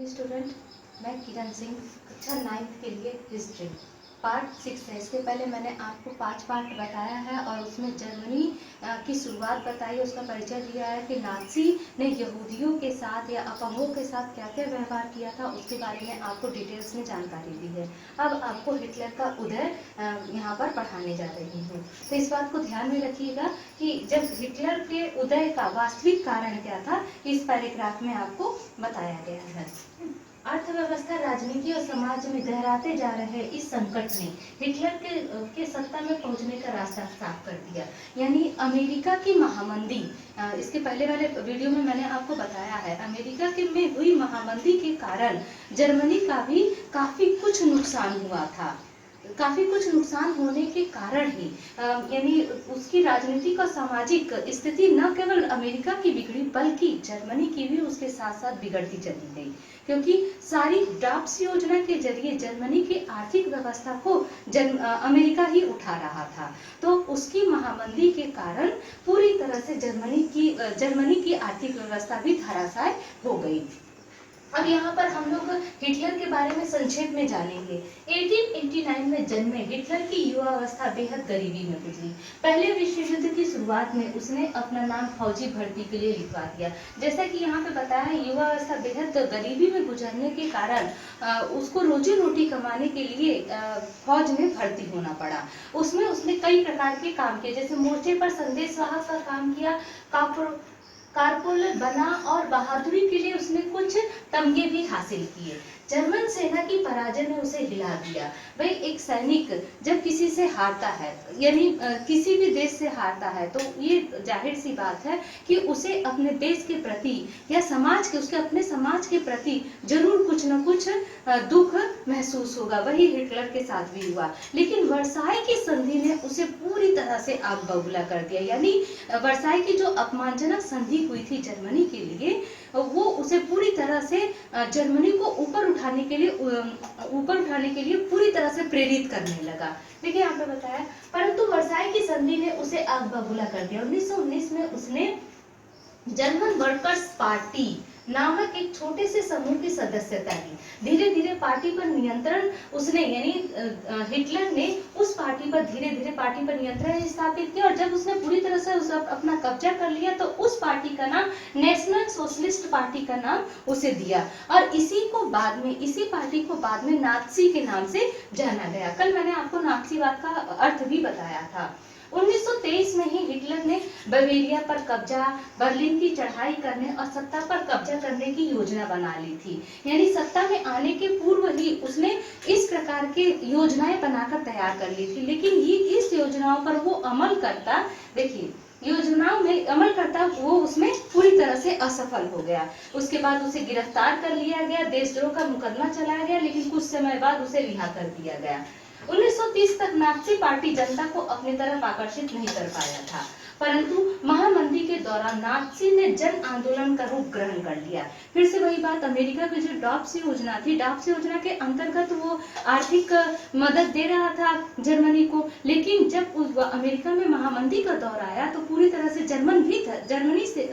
Student, मैं किरण सिंह, कक्षा 9th के लिए हिस्ट्री पार्ट 6 है। इसके पहले मैंने आपको 5 पार्ट बताया है और उसमें जर्मनी की शुरुआत बताई, उसका परिचय दिया है कि नाज़ी ने यहूदियों के साथ या अफवाहों के साथ क्या क्या व्यवहार किया था, उसके बारे में आपको डिटेल्स में जानकारी दी है। अब आपको हिटलर का उदय यहाँ पर पढ़ाने जा रही हूँ। तो इस बात को ध्यान में रखिएगा कि जब हिटलर के उदय का वास्तविक कारण क्या था, इस पैराग्राफ में आपको बताया गया है। अर्थव्यवस्था, राजनीति और समाज में गहराते जा रहे इस संकट ने हिटलर के सत्ता में पहुंचने का रास्ता साफ कर दिया। यानी अमेरिका की महामंदी, इसके पहले वाले वीडियो में मैंने आपको बताया है, अमेरिका के में हुई महामंदी के कारण जर्मनी का भी काफी कुछ नुकसान हुआ था। काफी कुछ नुकसान होने के कारण ही यानी उसकी राजनीतिक और सामाजिक स्थिति न केवल अमेरिका की बिगड़ी बल्कि जर्मनी की भी उसके साथ साथ बिगड़ती चली गई, क्योंकि सारी डाप्स योजना के जरिए जर्मनी की आर्थिक व्यवस्था को अमेरिका ही उठा रहा था। तो उसकी महामंदी के कारण पूरी तरह से जर्मनी की आर्थिक व्यवस्था भी धराशायी हो गई। अब यहाँ पर हम लोग हिटलर के बारे में संक्षेप में जानेंगे। 1889 में जन्मे हिटलर की युवावस्था बेहद गरीबी में गुजरी। पहले विश्व युद्ध की शुरुआत में उसने अपना नाम फौजी भर्ती के लिए लिखवा दिया। जैसा कि यहाँ पे बताया है, युवावस्था बेहद गरीबी में गुजरने के कारण उसको रोजी रोटी कमाने के लिए फौज में भर्ती होना पड़ा। उसमें उसने कई प्रकार के काम किए, जैसे मोर्चे पर संदेशवाहक का काम किया, कारपोरल बना और बहादुरी के लिए उसने कुछ तमगे भी हासिल किए। जर्मन सेना की पराजय ने उसे हिला दिया। भाई, एक सैनिक जब किसी से हारता है, यानी किसी भी देश से हारता है, तो ये जाहिर सी बात है कि उसे अपने देश के प्रति या उसके अपने समाज के प्रति जरूर कुछ न कुछ दुख महसूस होगा। वही हिटलर के साथ भी हुआ। लेकिन वर्साई की संधि ने उसे पूरी तरह से आग बबूला कर दिया। यानी वर्साई की जो अपमानजनक संधि हुई थी जर्मनी के लिए, वो उसे पूरी तरह से जर्मनी को ऊपर उठाने के लिए पूरी तरह से प्रेरित करने लगा। देखिए यहाँ पे बताया, परंतु वर्साई की संधि ने उसे आग बबूला कर दिया। 1919 में उसने जर्मन वर्कर्स पार्टी नामक एक छोटे से समूह की सदस्यता ली। धीरे धीरे पार्टी पर नियंत्रण उसने, यानी हिटलर ने उस पार्टी पर धीरे धीरे पार्टी पर नियंत्रण स्थापित किया, और जब उसने पूरी तरह से अपना कब्जा कर लिया तो उस पार्टी का नाम नेशनल सोशलिस्ट पार्टी का नाम उसे दिया, और इसी पार्टी को बाद में नाज़ी के नाम से जाना गया। कल मैंने आपको नाज़ीवाद का अर्थ भी बताया था। 1923 में ही हिटलर ने बवेरिया पर कब्जा, बर्लिन की चढ़ाई करने और सत्ता पर कब्जा करने की योजना बना ली थी। यानी सत्ता में आने के पूर्व ही उसने इस प्रकार के योजनाएं बनाकर तैयार कर ली थी। लेकिन इस योजनाओं पर वो अमल करता, देखिए योजनाओं में अमल करता, वो उसमें पूरी तरह से असफल हो गया। उसके बाद उसे गिरफ्तार कर लिया गया, देशद्रोह का मुकदमा चलाया गया, लेकिन कुछ समय बाद उसे रिहा कर दिया गया। 1930 तक नाज़ी पार्टी जनता को अपनी तरफ आकर्षित नहीं कर पाया था, परंतु महामंदी के दौरान नाज़ी ने जन आंदोलन का रूप ग्रहण कर लिया। फिर से वही बात, अमेरिका की जो डॉप्स योजना थी, डॉप्स योजना के अंतर्गत वो आर्थिक मदद दे रहा था जर्मनी को, लेकिन जब अमेरिका में महामंदी का दौर आया तो पूरी तरह से जर्मनी से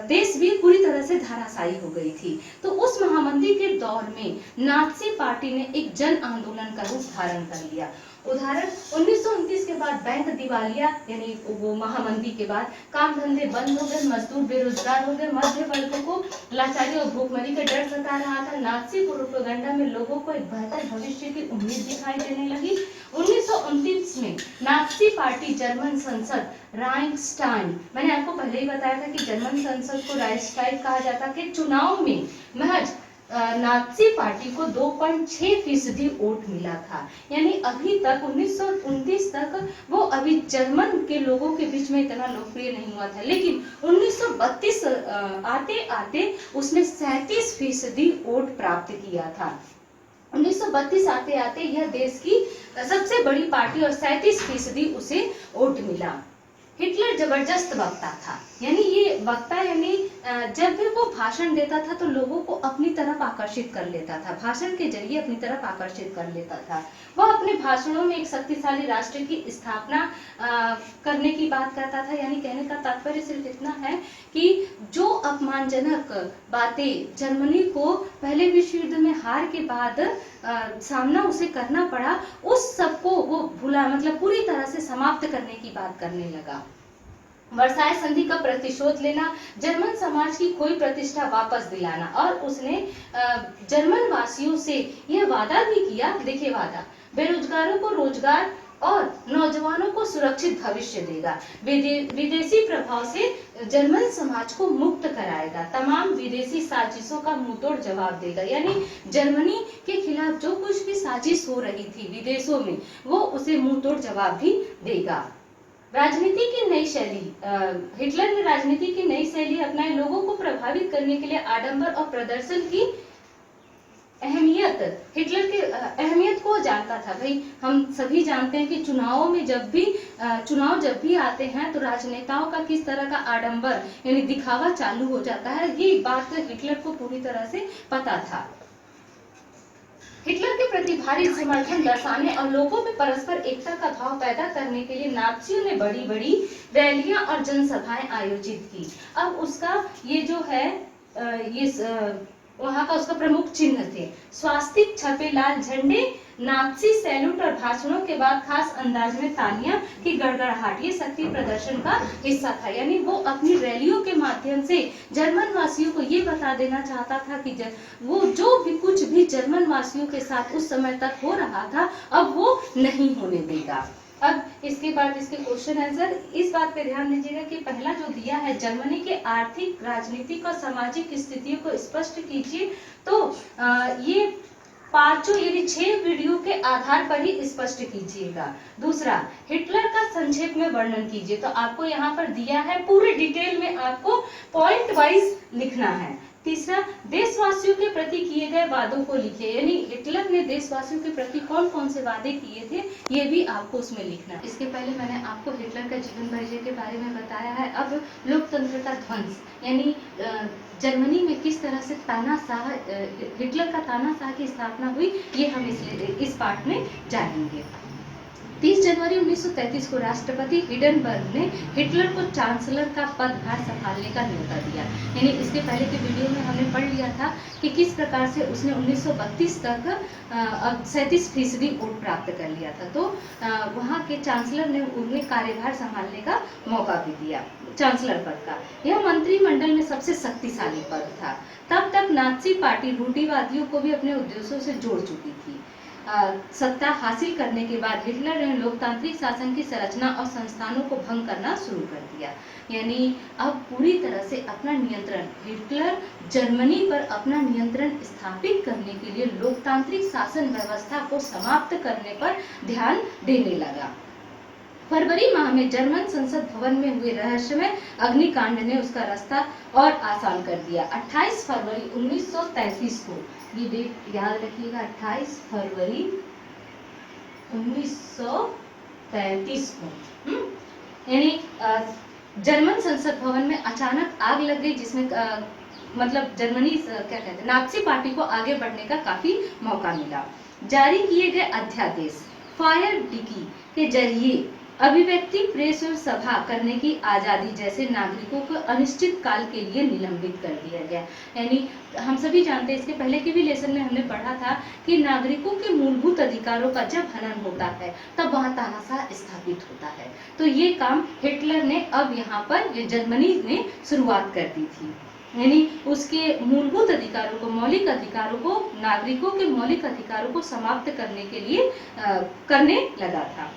देश भी पूरी तरह से धराशायी हो गई थी। तो उस महामंदी के दौर में नाज़ी पार्टी ने एक जन आंदोलन का रूप धारण कर लिया। उदाहरण, 1929 के बाद बैंक दिवालिया, यानी वो महामंदी के बाद काम धंधे बंद हो गए, मजदूर बेरोजगार हो गए, मध्य वर्ग को लाचारी और भूखमरी का डर सता रहा था। नाज़ी प्रोपेगेंडा में लोगों को एक बेहतर भविष्य की उम्मीद दिखाई देने लगी। 1929 में नाज़ी पार्टी जर्मन संसद राइक्सटाग, मैंने आपको पहले ही बताया था कि जर्मन संसद को राइक्सटाग कहा जाता है, कि चुनाव में महज नाज़ी पार्टी को 2.6% वोट मिला था। यानी अभी तक 1929 तक वो अभी जर्मन के लोगों के बीच में इतना लोकप्रिय नहीं हुआ था, लेकिन 1932 आते आते उसने 37% वोट प्राप्त किया था। 1932 आते आते यह देश की सबसे बड़ी पार्टी और 37% उसे वोट मिला। हिटलर जबरदस्त वक्ता था, यानी ये वक्ता यानी जब भी वो भाषण देता था तो लोगों को अपनी तरफ आकर्षित कर लेता था, भाषण के जरिए अपनी तरफ आकर्षित कर लेता था। वह अपने भाषणों में एक शक्तिशाली राष्ट्र की स्थापना करने की बात करता था। यानी कहने का तात्पर्य सिर्फ इतना है कि जो अपमानजनक बातें जर्मनी को पहले विश्व युद्ध में हार के बाद सामना उसे करना पड़ा, उस सबको वो भुला मतलब पूरी तरह से समाप्त करने की बात करने लगा। वर्साय संधि का प्रतिशोध लेना, जर्मन समाज की खोई प्रतिष्ठा वापस दिलाना, और उसने जर्मन वासियों से यह वादा भी किया, देखिए वादा, बेरोजगारों को रोजगार और नौजवानों को सुरक्षित भविष्य देगा, विदेशी प्रभाव से जर्मन समाज को मुक्त कराएगा, तमाम विदेशी साजिशों का मुंहतोड़ जवाब देगा। यानी जर्मनी के खिलाफ जो कुछ भी साजिश हो रही थी विदेशों में, वो उसे मुंहतोड़ जवाब भी देगा। राजनीति की नई शैली, हिटलर ने राजनीति की नई शैली अपनाई, लोगों को प्रभावित करने के लिए आडंबर और प्रदर्शन की अहमियत, हिटलर की अहमियत को जानता था। भाई हम सभी जानते हैं कि चुनाव जब भी आते हैं तो राजनेताओं का किस तरह का आडंबर यानी दिखावा चालू हो जाता है, ये बात हिटलर को पूरी तरह से पता था। हिटलर के प्रति भारी समर्थन दर्शाने और लोगों में परस्पर एकता का भाव पैदा करने के लिए नाज़ियों ने बड़ी बड़ी रैलियां और जनसभाएं आयोजित की। अब उसका ये जो है वहां का उसका प्रमुख चिन्ह थे स्वास्तिक छपे लाल झंडे, नाज़ी सैल्यूट और भाषणों के बाद खास अंदाज में तालियां की गड़गड़ाहट, ये शक्ति प्रदर्शन का हिस्सा था। यानी वो अपनी रैलियों के माध्यम से जर्मन वासियों को ये बता देना चाहता था कि वो जो भी कुछ भी जर्मन वासियों के साथ उस समय तक हो रहा था अब वो नहीं होने देगा। अब इसके बाद इसके क्वेश्चन आंसर, इस बात पे ध्यान दीजिएगा कि पहला जो दिया है जर्मनी के आर्थिक, राजनीतिक और सामाजिक स्थितियों को स्पष्ट कीजिए, तो ये पांचों यानी 6 वीडियो के आधार पर ही स्पष्ट कीजिएगा। दूसरा, हिटलर का संक्षेप में वर्णन कीजिए, तो आपको यहाँ पर दिया है पूरे डिटेल में, आपको पॉइंट वाइज लिखना है। तीसरा, देशवासियों के प्रति किए गए वादों को लिखिए, यानी हिटलर ने देशवासियों के प्रति कौन कौन से वादे किए थे ये भी आपको उसमें लिखना है। इसके पहले मैंने आपको हिटलर का जीवन परिचय के बारे में बताया है। अब लोकतंत्र का ध्वंस, यानी जर्मनी में किस तरह से तानाशाह, हिटलर का तानाशाह की स्थापना हुई, ये हम इस पार्ट में जानेंगे। 30 जनवरी 1933 को राष्ट्रपति हिडेनबर्ग ने हिटलर को चांसलर का पदभार संभालने का न्योता दिया। यानी इसके पहले के वीडियो में हमने पढ़ लिया था कि किस प्रकार से उसने 1932 तक 37% वोट प्राप्त कर लिया था, तो वहाँ के चांसलर ने उन्हें कार्यभार संभालने का मौका भी दिया, चांसलर पद का। यह मंत्रिमंडल में सबसे शक्तिशाली पद था। तब तक नाज़ी पार्टी रूढ़िवादियों को भी अपने उद्देश्यों से जोड़ चुकी थी। सत्ता हासिल करने के बाद हिटलर ने लोकतांत्रिक शासन की संरचना और संस्थानों को भंग करना शुरू कर दिया। यानी अब पूरी तरह से अपना नियंत्रण, हिटलर जर्मनी पर अपना नियंत्रण स्थापित करने के लिए लोकतांत्रिक शासन व्यवस्था को समाप्त करने पर ध्यान देने लगा। फरवरी माह में जर्मन संसद भवन में हुए रहस्यमय अग्निकांड ने उसका रास्ता और आसान कर दिया। 28 फरवरी 1933 को, ये डेट याद रखिएगा, 28 फरवरी 1933 को, यानी जर्मन संसद भवन में अचानक आग लग गई, जिसमें मतलब जर्मनी क्या कहते हैं, नाज़ी पार्टी को आगे बढ़ने का काफी मौका मिला। जारी किए गए अध्यादेश फायर डिकी के जरिए अभिव्यक्ति, प्रेस और सभा करने की आजादी जैसे नागरिकों को अनिश्चित काल के लिए निलंबित कर दिया गया। यानी हम सभी जानते हैं, इसके पहले के भी लेसन में हमने पढ़ा था कि नागरिकों के मूलभूत अधिकारों का जब हनन होता है तब वहां तानाशाह स्थापित होता है। तो ये काम हिटलर ने अब यहाँ पर जर्मनी ने शुरुआत कर दी थी। यानी उसके मूलभूत अधिकारों को, मौलिक अधिकारों को, नागरिकों के मौलिक अधिकारों को समाप्त करने के लिए करने लगा था।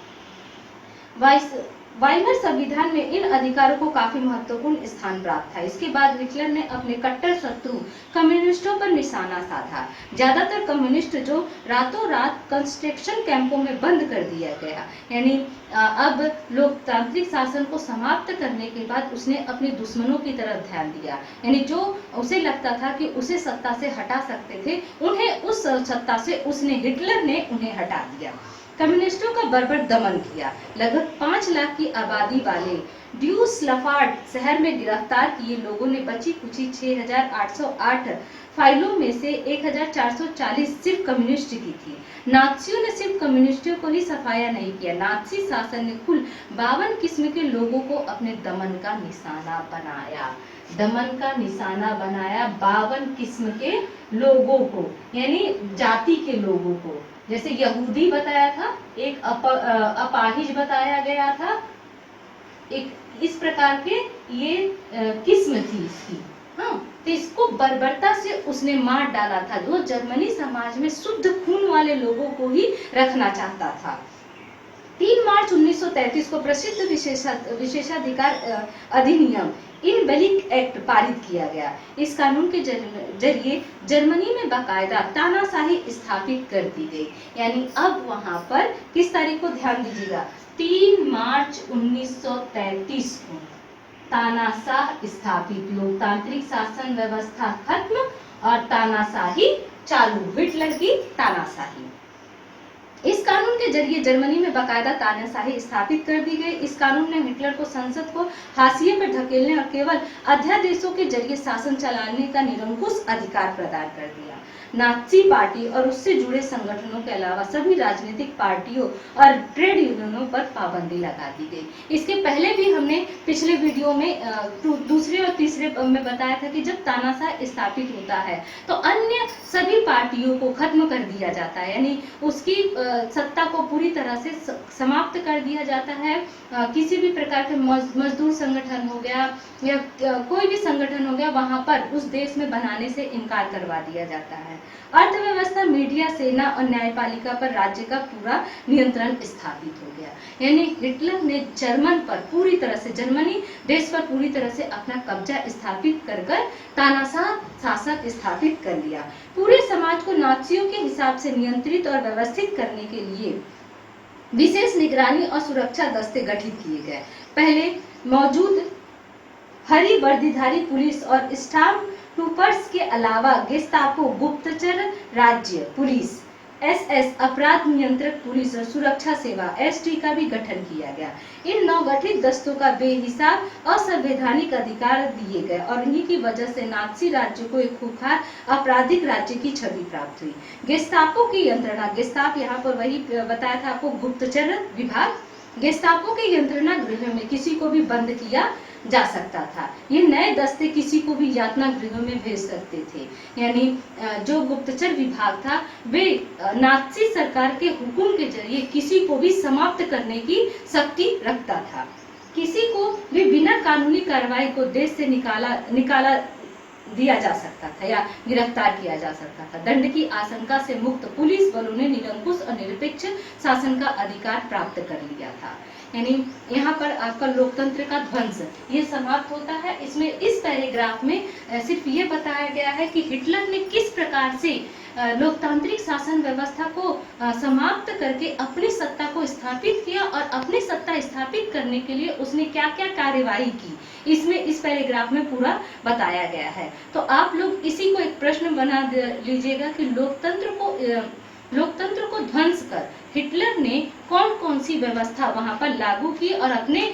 वाइमर संविधान में इन अधिकारों को काफी महत्वपूर्ण स्थान प्राप्त था। इसके बाद हिटलर ने अपने कट्टर शत्रु कम्युनिस्टों पर निशाना साधा। ज्यादातर कम्युनिस्ट जो रातों रात कंसंट्रेशन कैंपों में बंद कर दिया गया। यानी अब लोकतांत्रिक शासन को समाप्त करने के बाद उसने अपने दुश्मनों की तरफ ध्यान दिया। यानी जो उसे लगता था कि उसे सत्ता से हटा सकते थे, उन्हें उस सत्ता से हिटलर ने उन्हें हटा दिया। कम्युनिस्टों का बर्बर दमन किया। लगभग 5 लाख की आबादी वाले ड्यूसलफार्ड शहर में गिरफ्तार किए लोगों ने बची कुची 6,808 फाइलों में से 1,440 सिर्फ कम्युनिस्ट की थी। नाज़ियों ने सिर्फ कम्युनिस्टों को ही सफाया नहीं किया, नाज़ी शासन ने कुल 52 किस्म के लोगों को अपने दमन का निशाना बनाया। दमन का निशाना बनाया 52 किस्म के लोगों को, यानी जाति के लोगों को। जैसे यहूदी बताया था, एक अपाहिज बताया गया था, एक इस प्रकार के ये किस्म थी इसकी। हाँ, तो इसको बर्बरता से उसने मार डाला था। वो जर्मनी समाज में शुद्ध खून वाले लोगों को ही रखना चाहता था। 3 मार्च 1933 को प्रसिद्ध विशेषाधिकार अधिनियम इनबेलिक एक्ट पारित किया गया। इस कानून के जरिए जर्मनी में बाकायदा तानाशाही स्थापित कर दी गई। यानी अब वहां पर किस तारीख को ध्यान दीजिएगा, 3 मार्च 1933 को तानाशाह स्थापित, लोकतांत्रिक शासन व्यवस्था खत्म और तानाशाही चालू, हिटलर की तानाशाही। इस कानून के जरिए जर्मनी में बाकायदा तानाशाही स्थापित कर दी गई। इस कानून ने हिटलर को संसद को हाशिए पर धकेलने और केवल अध्यादेशों के जरिए शासन चलाने का निरंकुश अधिकार प्रदान कर दिया। नाज़ी पार्टी और उससे जुड़े संगठनों के अलावा सभी राजनीतिक पार्टियों और ट्रेड यूनियनों पर पाबंदी लगा दी गई। इसके पहले भी हमने पिछले वीडियो में दूसरे और तीसरे में बताया था कि जब तानाशाह स्थापित होता है तो अन्य सभी पार्टियों को खत्म कर दिया जाता है, यानी उसकी सत्ता को पूरी तरह से समाप्त कर दिया जाता है। किसी भी प्रकार के मजदूर संगठन हो गया या कोई भी संगठन हो गया, वहां पर उस देश में बनाने से इनकार करवा दिया जाता है। अर्थव्यवस्था, मीडिया, सेना और न्यायपालिका पर राज्य का पूरा नियंत्रण स्थापित हो गया। यानी हिटलर ने जर्मन पर पूरी तरह से, जर्मनी देश पर पूरी तरह से अपना कब्जा स्थापित कर तानाशाह शासन स्थापित कर लिया। पूरे समाज को नाज़ियों के हिसाब से नियंत्रित और व्यवस्थित करने के लिए विशेष निगरानी और सुरक्षा दस्ते गठित किए गए। पहले मौजूद हरी वर्दीधारी पुलिस और स्टाफ ट्रूपर्स के अलावा गेस्तापो, गुप्तचर राज्य पुलिस, एसएस, अपराध नियंत्रक पुलिस और सुरक्षा सेवा एसटी का भी गठन किया गया। इन नवगठित दस्तों का बेहिसाब असंवैधानिक अधिकार दिए गए और इन्हीं की वजह से नाज़ी राज्य को एक खूंखार आपराधिक राज्य की छवि प्राप्त हुई। गेस्तापो की यंत्रणा, गेस्ताप यहाँ पर वही बताया था आपको, गुप्तचर विभाग। गेस्तापो के यंत्रणा गृह में किसी को भी बंद किया जा सकता था। ये नए दस्ते किसी को भी यातना गृह में भेज सकते थे। यानी जो गुप्तचर विभाग था वे नाज़ी सरकार के हुक्म के जरिए किसी को भी समाप्त करने की शक्ति रखता था। किसी को भी बिना कानूनी कार्रवाई को देश से निकाला दिया जा सकता था या गिरफ्तार किया जा सकता था। दंड की आशंका से मुक्त पुलिस बलों ने निरंकुश और निरपेक्ष शासन का अधिकार प्राप्त कर लिया था। यानी यहाँ पर आपका लोकतंत्र का ध्वंस ये समाप्त होता है। इसमें इस पैराग्राफ में सिर्फ ये बताया गया है कि हिटलर ने किस प्रकार से लोकतांत्रिक शासन व्यवस्था को समाप्त करके अपनी सत्ता को स्थापित किया और अपनी सत्ता स्थापित करने के लिए उसने क्या क्या कार्यवाही की, इसमें इस पैराग्राफ में पूरा बताया गया है। तो आप लोग इसी को एक प्रश्न बना लीजिएगा कि लोकतंत्र को ध्वंस कर हिटलर ने कौन कौन सी व्यवस्था वहां पर लागू की और अपने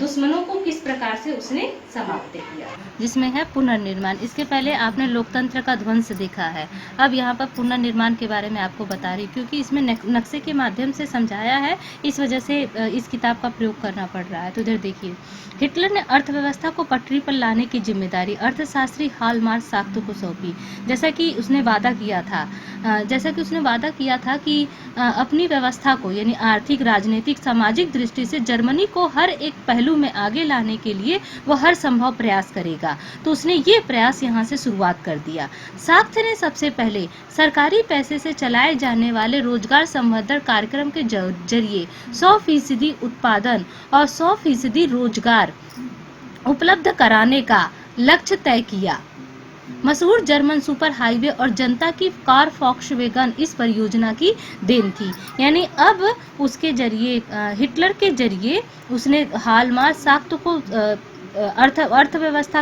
दुश्मनों को किस प्रकार से उसने समाप्त किया। जिसमें है पुनर्निर्माण। इसके पहले आपने लोकतंत्र का ध्वंस देखा है, अब यहाँ पर पुनर्निर्माण के बारे में आपको बता रही, क्योंकि इसमें नक्शे के माध्यम से समझाया है, इस वजह से इस किताब का प्रयोग करना पड़ रहा है। तो इधर देखिए, हिटलर ने अर्थव्यवस्था को पटरी पर लाने की जिम्मेदारी अर्थशास्त्री हार्ल मार्क्स साख्त को सौंपी। जैसा कि उसने वादा किया था कि अपनी व्यवस्था को, यानी आर्थिक, राजनीतिक, सामाजिक दृष्टि से जर्मनी को हर एक पहलू में आगे लाने के लिए वह हर संभव प्रयास करेगा। तो उसने ये प्रयास यहाँ से शुरुआत कर दिया। साख्त ने सबसे पहले सरकारी पैसे से चलाए जाने वाले रोजगार संवर्धन कार्यक्रम के जरिए 100% उत्पादन और 100% रोजगार उपलब्ध कराने का लक्ष्य तय किया। मशहूर जर्मन सुपर हाईवे और जनता की कार फॉक्सवैगन इस परियोजना की देन थी। यानी अब उसके जरिए, हिटलर के जरिए उसने हार्ल मार्क्स साख्त को अर्थव्यवस्था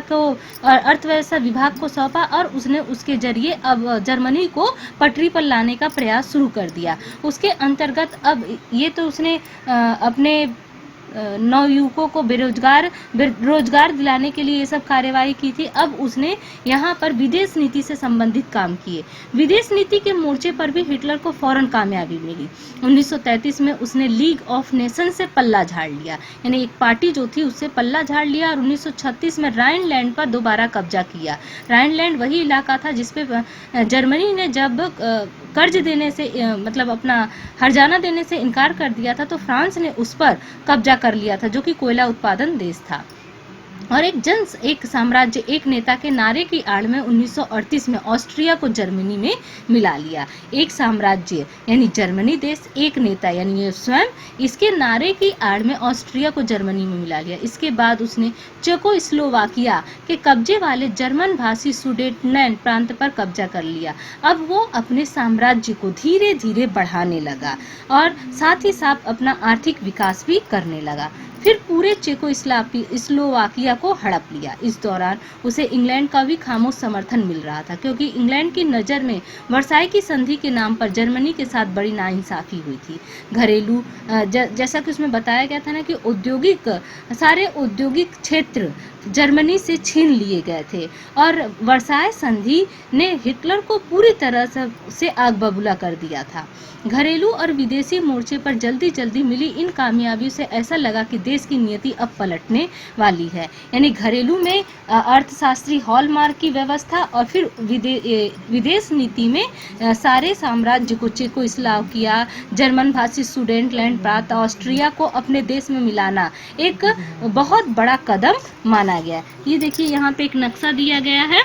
विभाग को सौंपा और उसने उसके जरिए अब जर्मनी को पटरी पर लाने का प्रयास शुरू कर दिया। उसके अंतर्गत अब ये तो उसने अपने नवयुवकों को रोजगार दिलाने के लिए ये सब कार्यवाही की थी। अब उसने यहाँ पर विदेश नीति से संबंधित काम किए। विदेश नीति के मोर्चे पर भी हिटलर को फौरन कामयाबी मिली। 1933 में उसने लीग ऑफ नेशन से पल्ला झाड़ लिया, यानी एक पार्टी जो थी उससे पल्ला झाड़ लिया और 1936 में राइनलैंड पर दोबारा कब्जा किया। राइनलैंड वही इलाका था जिसपे जर्मनी ने जब कर्ज देने से मतलब अपना हर्जाना देने से इनकार कर दिया था, तो फ्रांस ने उस पर कब्जा कर लिया था, जो कि कोयला उत्पादन देश था। और एक साम्राज्य एक नेता के नारे की आड़ में 1938 में ऑस्ट्रिया को जर्मनी में मिला लिया। एक साम्राज्य यानी जर्मनी देश, एक नेता यानी ये स्वयं, इसके नारे की आड़ में ऑस्ट्रिया को जर्मनी में मिला लिया। इसके बाद उसने चेकोस्लोवाकिया के कब्जे वाले जर्मन भाषी सुडेटलैंड प्रांत पर कब्जा कर लिया। अब वो अपने साम्राज्य को धीरे धीरे बढ़ाने लगा और साथ ही साथ अपना आर्थिक विकास भी करने लगा। फिर पूरे चेकोस्लोवाकिया को हड़प लिया। इस दौरान उसे इंग्लैंड का भी खामोश समर्थन मिल रहा था, क्योंकि इंग्लैंड की नज़र में वर्साई की संधि के नाम पर जर्मनी के साथ बड़ी नाइंसाफी हुई थी। घरेलू जैसा कि उसमें बताया गया था ना कि सारे औद्योगिक क्षेत्र जर्मनी से छीन लिए गए थे और वर्साई संधि ने हिटलर को पूरी तरह से आग बबूला कर दिया था। घरेलू और विदेशी मोर्चे पर जल्दी जल्दी मिली इन कामयाबियों से ऐसा लगा कि देश की नियति अब पलटने वाली है। यानी घरेलू में अर्थशास्त्री हॉलमार्क की व्यवस्था और फिर विदेश नीति में सारे साम्राज्य को चेकोस्लोवाकिया, जर्मन भाषी सुडेटलैंड प्रांत, ऑस्ट्रिया को अपने देश में मिलाना एक बहुत बड़ा कदम माना गया। ये देखिए यहाँ पे एक नक्शा दिया गया है।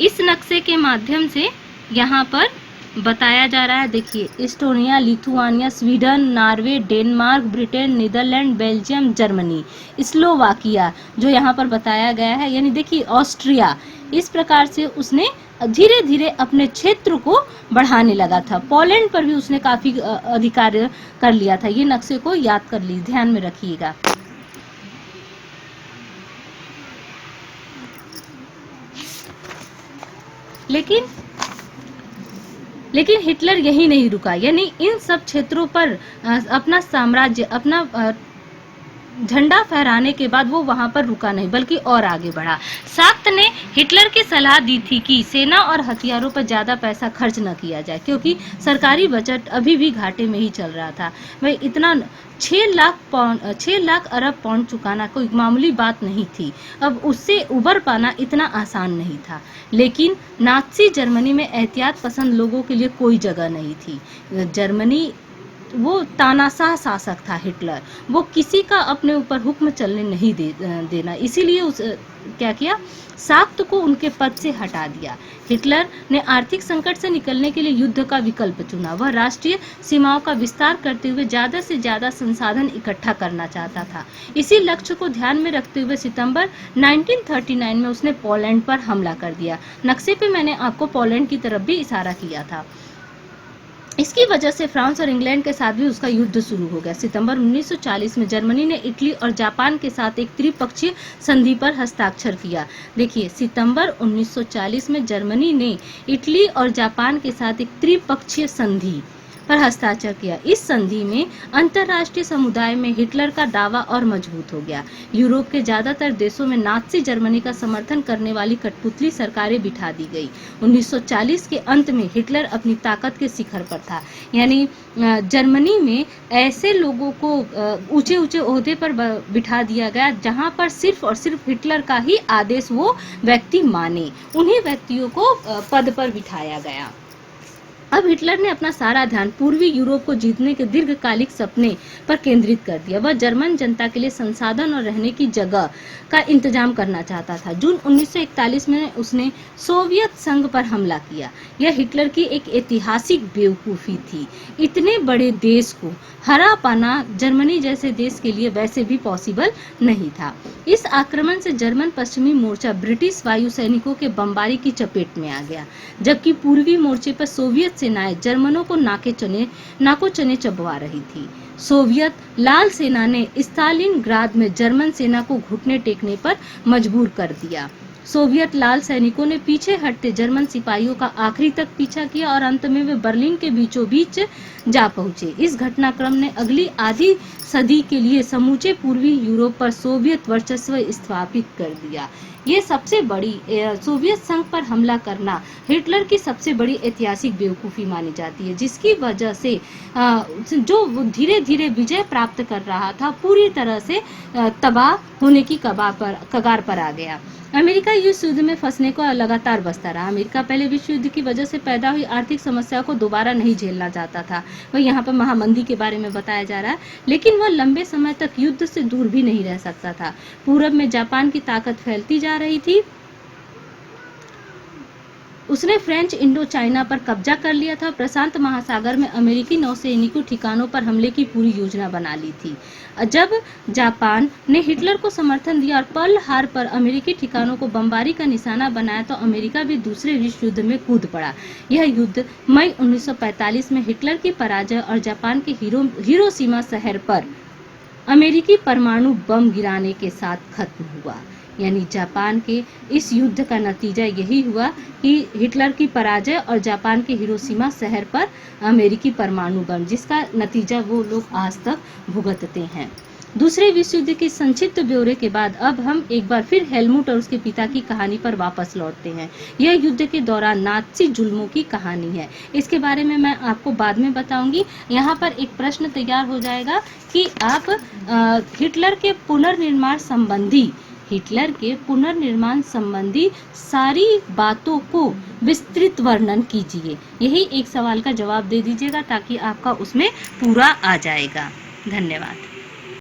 इस नक्शे के माध्यम से यहाँ पर बताया जा रहा है, देखिए, Estonia, Lithuania, Sweden, Norway, Denmark, Britain, Netherland, Belgium, Germany, Slovakia जो यहाँ पर बताया गया है, यानी देखिए ऑस्ट्रिया। इस प्रकार से उसने धीरे धीरे अपने क्षेत्र को बढ़ाने लगा था। पोलैंड पर भी उसने काफी अधिकार कर लिया था। ये नक्शे को याद कर लीजिए, ध्यान में रखिएगा। लेकिन हिटलर यही नहीं रुका, यानी इन सब क्षेत्रों पर अपना साम्राज्य, अपना झंडा फहराने के बाद वो वहां पर रुका नहीं, बल्कि और आगे बढ़ा। साख्त ने हिटलर की सलाह दी थी कि सेना और हथियारों पर ज्यादा पैसा खर्च न किया जाए, क्योंकि सरकारी बजट अभी भी घाटे में ही चल रहा था। वह इतना 6 लाख अरब पाउंड चुकाना कोई मामूली बात नहीं थी। अब उससे उबर पाना इतना आसान नहीं था। लेकिन नाज़ी जर्मनी में एहतियात पसंद लोगों के लिए कोई जगह नहीं थी। जर्मनी वो तानाशाह शासक था हिटलर, वो किसी का अपने ऊपर हुक्म चलने नहीं देना। इसीलिए क्या किया, साख्त को उनके पद से हटा दिया। हिटलर ने आर्थिक संकट से निकलने के लिए युद्ध का विकल्प चुना। वह राष्ट्रीय सीमाओं का विस्तार करते हुए ज्यादा से ज्यादा संसाधन इकट्ठा करना चाहता था। इसी लक्ष्य को ध्यान में रखते हुए सितंबर 1939 में उसने पोलैंड पर हमला कर दिया। नक्शे पे मैंने आपको पोलैंड की तरफ भी इशारा किया था। इसकी वजह से फ्रांस और इंग्लैंड के साथ भी उसका युद्ध शुरू हो गया। सितंबर 1940 में जर्मनी ने इटली और जापान के साथ एक त्रिपक्षीय संधि पर हस्ताक्षर किया। देखिए, सितंबर 1940 में जर्मनी ने इटली और जापान के साथ एक त्रिपक्षीय संधि पर हस्ताक्षर किया। इस संधि में अंतर्राष्ट्रीय समुदाय में हिटलर का दावा और मजबूत हो गया। यूरोप के ज्यादातर देशों में नाज़ी जर्मनी का समर्थन करने वाली कठपुतली सरकारें बिठा दी गई। 1940 के अंत में हिटलर अपनी ताकत के शिखर पर था। यानी जर्मनी में ऐसे लोगों को ऊंचे ऊंचे ओहदे पर बिठा दिया गया जहां पर सिर्फ और सिर्फ हिटलर का ही आदेश वो व्यक्ति माने। उन्हीं व्यक्तियों को पद पर बिठाया गया। अब हिटलर ने अपना सारा ध्यान पूर्वी यूरोप को जीतने के दीर्घकालिक सपने पर केंद्रित कर दिया। वह जर्मन जनता के लिए संसाधन और रहने की जगह का इंतजाम करना चाहता था। जून 1941 में उसने सोवियत संघ पर हमला किया। यह हिटलर की एक ऐतिहासिक बेवकूफ़ी थी। इतने बड़े देश को हरा पाना जर्मनी जैसे देश के लिए वैसे भी पॉसिबल नहीं था। इस आक्रमण से जर्मन पश्चिमी मोर्चा ब्रिटिश वायु सैनिकों के बमबारी की चपेट में आ गया, जबकि पूर्वी मोर्चे पर सोवियत सेनाएं जर्मनों को नाको चने चबवा रही थी। सोवियत लाल सेना ने स्टालिनग्राद में जर्मन सेना को घुटने टेकने पर मजबूर कर दिया। सोवियत लाल सैनिकों ने पीछे हटते जर्मन सिपाहियों का आखिरी तक पीछा किया और अंत में वे बर्लिन के बीचों बीच जा पहुंचे। इस घटनाक्रम ने अगली आधी सदी के लिए समूचे पूर्वी यूरोप पर सोवियत वर्चस्व स्थापित कर दिया। ये सबसे बड़ी सोवियत संघ पर हमला करना हिटलर की सबसे बड़ी ऐतिहासिक बेवकूफ़ी मानी जाती है, जिसकी वजह से जो धीरे धीरे विजय प्राप्त कर रहा था पूरी तरह से तबाह होने की कगार पर आ गया। अमेरिका विश्व युद्ध में फंसने को लगातार बसता रहा। अमेरिका पहले विश्व युद्ध की वजह से पैदा हुई आर्थिक समस्या को दोबारा नहीं झेलना चाहता था। वह यहाँ पर महामंदी के बारे में बताया जा रहा है, लेकिन वह लंबे समय तक युद्ध से दूर भी नहीं रह सकता था। पूरब में जापान की ताकत फैलती जा रही थी। उसने फ्रेंच इंडो चाइना पर कब्जा कर लिया था। प्रशांत महासागर में अमेरिकी नौसैनिकों ठिकानों पर हमले की पूरी योजना बना ली थी। जब जापान ने हिटलर को समर्थन दिया और पर्ल हार्बर पर अमेरिकी ठिकानों को बमबारी का निशाना बनाया तो अमेरिका भी दूसरे विश्व युद्ध में कूद पड़ा। यह युद्ध मई 1945 में हिटलर की पराजय और जापान के हिरोशिमा शहर पर अमेरिकी परमाणु बम गिराने के साथ खत्म हुआ। यानी जापान के इस युद्ध का नतीजा यही हुआ कि हिटलर की पराजय और जापान के हिरोशिमा शहर पर अमेरिकी परमाणु बम, जिसका नतीजा वो लोग आज तक भुगतते हैं। दूसरे विश्व युद्ध के संक्षिप्त ब्यौरे के बाद अब हम एक बार फिर हेलमुट और उसके पिता की कहानी पर वापस लौटते हैं। यह युद्ध के दौरान नाज़ी जुल्मों की कहानी है। इसके बारे में मैं आपको बाद में बताऊंगी। यहाँ पर एक प्रश्न तैयार हो जाएगा कि आप हिटलर के पुनर्निर्माण संबंधी सारी बातों को विस्तृत वर्णन कीजिए। यही एक सवाल का जवाब दे दीजिएगा ताकि आपका उसमें पूरा आ जाएगा। धन्यवाद।